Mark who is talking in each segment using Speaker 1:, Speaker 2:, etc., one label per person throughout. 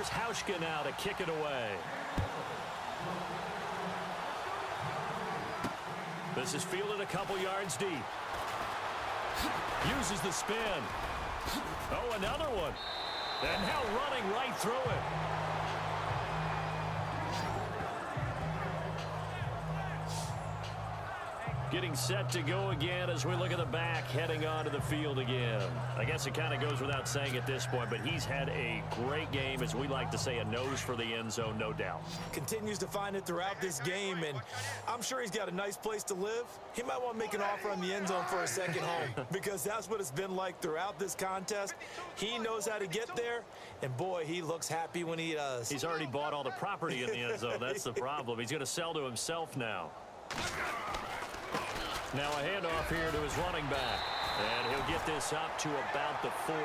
Speaker 1: here's Hauschka now to kick it away. This is fielded a couple yards deep. Uses the spin. Oh, another one. And now running right through it. Getting set to go again as we look at the back heading onto the field again. I guess it kind of goes without saying at this point, but he's had a great game, as we like to say, a nose for the end zone, no doubt.
Speaker 2: Continues to find it throughout this game, and I'm sure he's got a nice place to live. He might want to make an offer on the end zone for a second home because that's what it's been like throughout this contest. He knows how to get there, and boy, he looks happy when he does.
Speaker 1: He's already bought all the property in the end zone. That's the problem. He's going to sell to himself now. Now a handoff here to his running back. And he'll get this up to about the 40.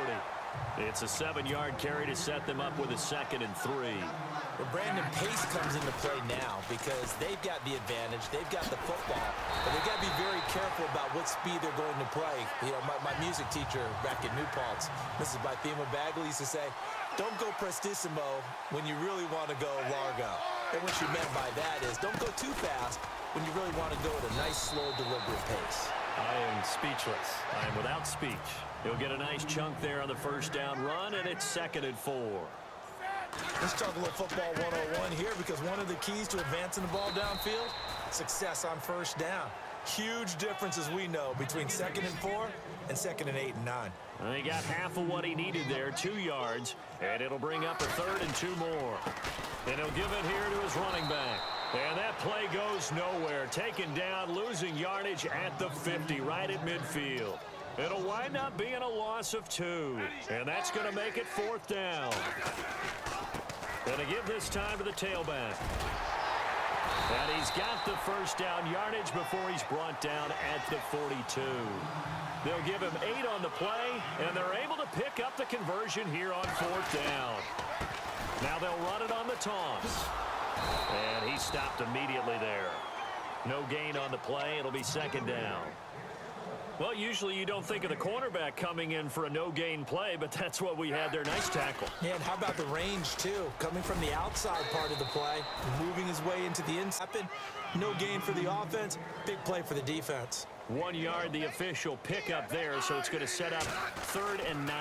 Speaker 1: It's a 7-yard carry to set them up with a 2nd and 3.
Speaker 2: Well, Brandon, pace comes into play now because they've got the advantage. They've got the football. But they've got to be very careful about what speed they're going to play. You know, my music teacher back at New Paltz, Mrs. Bythema Bagley, used to say, don't go prestissimo when you really want to go largo. And what she meant by that is don't go too fast when you really want to go at a nice, slow, deliberate pace.
Speaker 1: I am speechless. I am without speech. He'll get a nice chunk there on the first down run, and it's 2nd and 4.
Speaker 2: Let's talk a little football 101 here because one of the keys to advancing the ball downfield, success on first down. Huge difference, as we know, between 2nd and 4 and 2nd and 8 and 9.
Speaker 1: Well, he got half of what he needed there, 2 yards, and it'll bring up a 3rd and 2 more. And he'll give it here to his running back. And that play goes nowhere. Taken down, losing yardage at the 50, right at midfield. It'll wind up being a loss of 2. And that's going to make it 4th down. Going to give this time to the tailback. And he's got the first down yardage before he's brought down at the 42. They'll give him 8 on the play, and they're able to pick up the conversion here on 4th down. Now they'll run it on the toss. And he stopped immediately there. No gain on the play. It'll be 2nd down. Well, usually you don't think of the cornerback coming in for a no-gain play, but that's what we had there. Nice tackle.
Speaker 2: Yeah, and how about the range, too? Coming from the outside part of the play, moving his way into the inside. No gain for the offense, big play for the defense.
Speaker 1: 1 yard, the official pickup there, so it's going to set up 3rd and 9.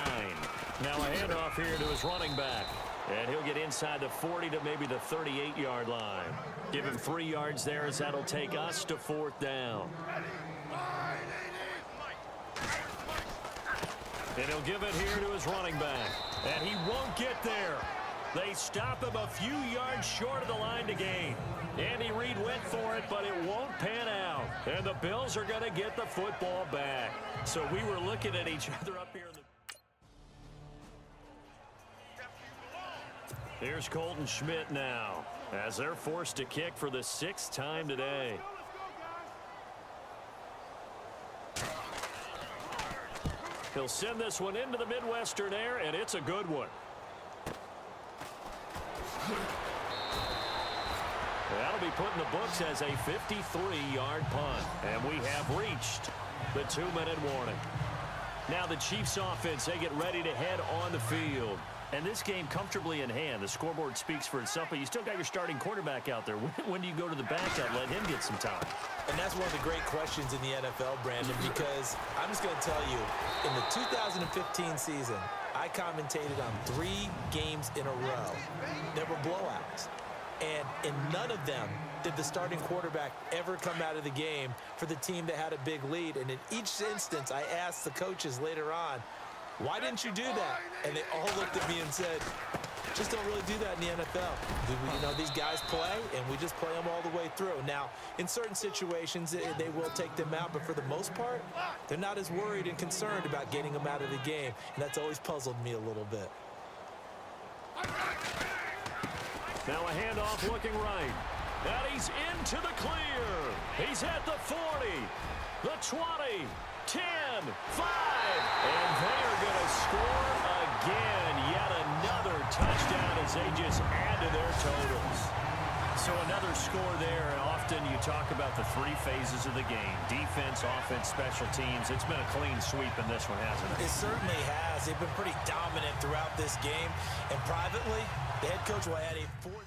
Speaker 1: Now a handoff here to his running back. And he'll get inside the 40 to maybe the 38-yard line. Give him 3 yards there as that'll take us to 4th down. And he'll give it here to his running back. And he won't get there. They stop him a few yards short of the line to gain. Andy Reid went for it, but it won't pan out. And the Bills are going to get the football back. So we were looking at each other up here in the... Here's Colton Schmidt now, as they're forced to kick for the 6th time today. He'll send this one into the Midwestern air, and it's a good one. That'll be put in the books as a 53-yard punt, and we have reached the 2-minute warning. Now the Chiefs offense, they get ready to head on the field. And this game comfortably in hand. The scoreboard speaks for itself, but you still got your starting quarterback out there. When do you go to the backup, let him get some time?
Speaker 2: And that's one of the great questions in the NFL, Brandon, because I'm just going to tell you, in the 2015 season, I commentated on 3 games in a row that were blowouts. And in none of them did the starting quarterback ever come out of the game for the team that had a big lead. And in each instance, I asked the coaches later on, why didn't you do that? And they all looked at me and said, just don't really do that in the NFL. You know, these guys play, and we just play them all the way through. Now, in certain situations, they will take them out, but for the most part, they're not as worried and concerned about getting them out of the game, and that's always puzzled me a little bit.
Speaker 1: Now a handoff looking right. And he's into the clear. He's at the 40, the 20, 10, 5. And they are going to score again. Yet another touchdown as they just add to their totals. So another score there. And often you talk about the 3 phases of the game. Defense, offense, special teams. It's been a clean sweep in this one, hasn't it?
Speaker 2: It certainly has. They've been pretty dominant throughout this game. And privately, The head coach will add a fourth.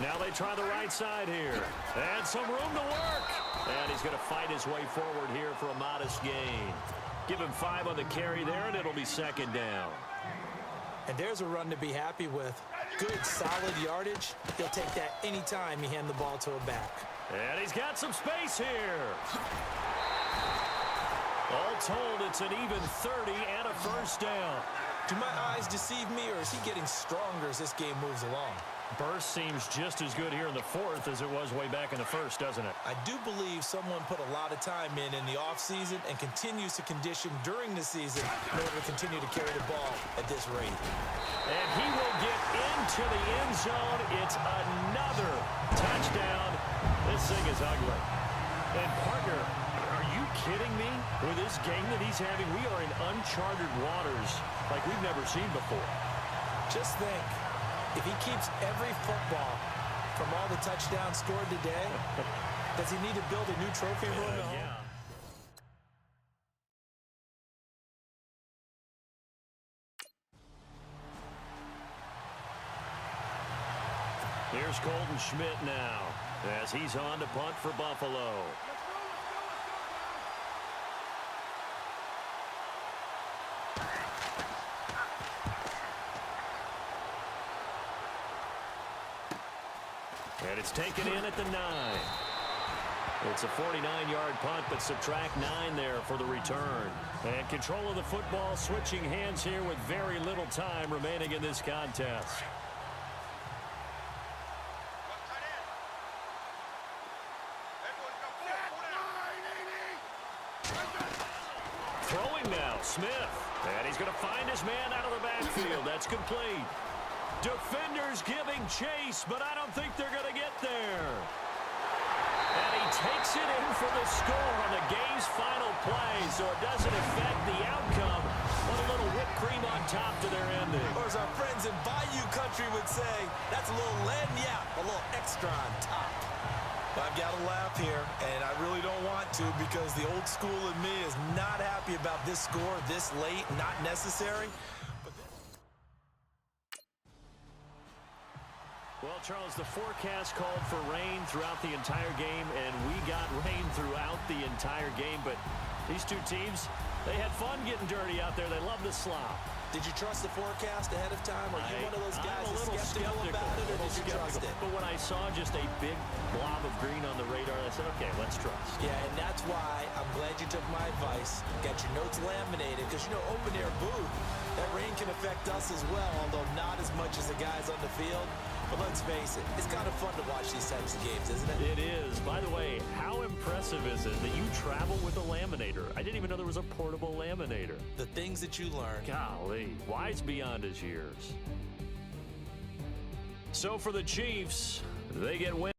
Speaker 1: Now they try the right side here. And some room to work. And he's going to fight his way forward here for a modest gain. Give him 5 on the carry there, and it'll be second down.
Speaker 2: And there's a run to be happy with. Good, solid yardage. He'll take that anytime you hand the ball to a back.
Speaker 1: And he's got some space here. All told, it's an even 30 and a first down.
Speaker 2: Do my eyes deceive me, or is he getting stronger as this game moves along?
Speaker 1: Burst seems just as good here in the fourth as it was way back in the first, doesn't it?
Speaker 2: I do believe someone put a lot of time in the offseason and continues to condition during the season in order to continue to carry the ball at this rate.
Speaker 1: And he will get into the end zone. It's another touchdown. This thing is ugly. And, partner, are you kidding me? With this game that he's having, we are in uncharted waters like we've never seen before.
Speaker 2: Just think. If he keeps every football from all the touchdowns scored today, does he need to build a new trophy room at home?
Speaker 1: Yeah. Here's Colton Schmidt now as he's on to punt for Buffalo. And it's taken in at the 9. It's a 49-yard punt, but subtract 9 there for the return. And control of the football switching hands here with very little time remaining in this contest. Throwing now, Smith. And he's going to find his man out of the backfield. That's complete. Defenders giving chase, but I don't think they're going to get there. And he takes it in for the score on the game's final play, so it doesn't affect the outcome, but a little whipped cream on top to their ending.
Speaker 2: Or as our friends in Bayou Country would say, that's a little lagniappe, a little extra on top. I've got to laugh here, and I really don't want to because the old school in me is not happy about this score this late, not necessary.
Speaker 1: Well, Charles, the forecast called for rain throughout the entire game, and we got rain throughout the entire game. But these two teams, they had fun getting dirty out there. They love the slop.
Speaker 2: Did you trust the forecast ahead of time? Are you one of those guys that's skeptical about it, or did you trust it?
Speaker 1: But when I saw just a big blob of green on the radar, I said, okay, let's trust.
Speaker 2: Yeah, and that's why I'm glad you took my advice. Got your notes laminated, because, you know, open-air booth, that rain can affect us as well, although not as much as the guys on the field. But let's face it, it's kind of fun to watch these types of games, isn't it?
Speaker 1: It is. By the way, how impressive is it that you travel with a laminator? I didn't even know there was a portable laminator.
Speaker 2: The things that you learn.
Speaker 1: Golly, wise beyond his years. So for the Chiefs, they get win.